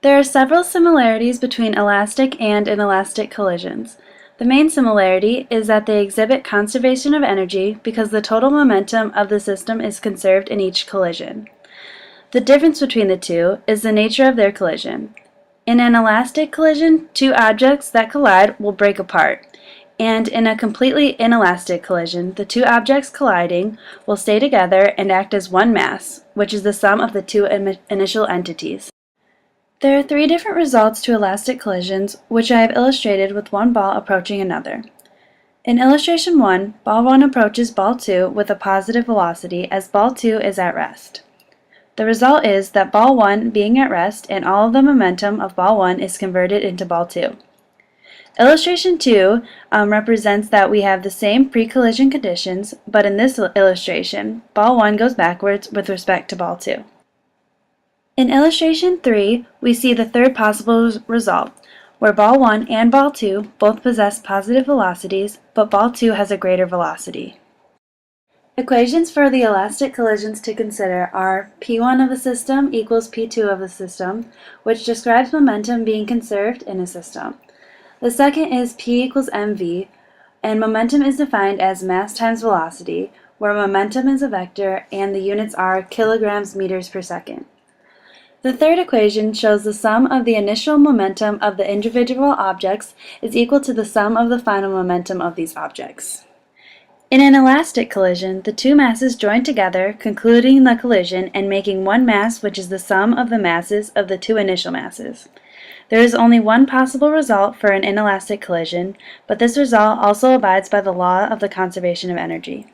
There are several similarities between elastic and inelastic collisions. The main similarity is that they exhibit conservation of energy because the total momentum of the system is conserved in each collision. The difference between the two is the nature of their collision. In an elastic collision, two objects that collide will break apart, and in a completely inelastic collision, the two objects colliding will stay together and act as one mass, which is the sum of the two initial entities. There are three different results to elastic collisions, which I have illustrated with one ball approaching another. In illustration 1, ball 1 approaches ball 2 with a positive velocity as ball 2 is at rest. The result is that ball 1 being at rest and all of the momentum of ball 1 is converted into ball 2. Illustration 2 represents that we have the same pre-collision conditions, but in this illustration, ball 1 goes backwards with respect to ball 2. In illustration 3, we see the third possible result, where ball 1 and ball 2 both possess positive velocities, but ball 2 has a greater velocity. Equations for the elastic collisions to consider are P1 of the system equals P2 of the system, which describes momentum being conserved in a system. The second is P equals mv, and momentum is defined as mass times velocity, where momentum is a vector and the units are kilograms meters per second. The third equation shows the sum of the initial momentum of the individual objects is equal to the sum of the final momentum of these objects. In an elastic collision, the two masses join together, concluding the collision and making one mass, which is the sum of the masses of the two initial masses. There is only one possible result for an inelastic collision, but this result also abides by the law of the conservation of energy.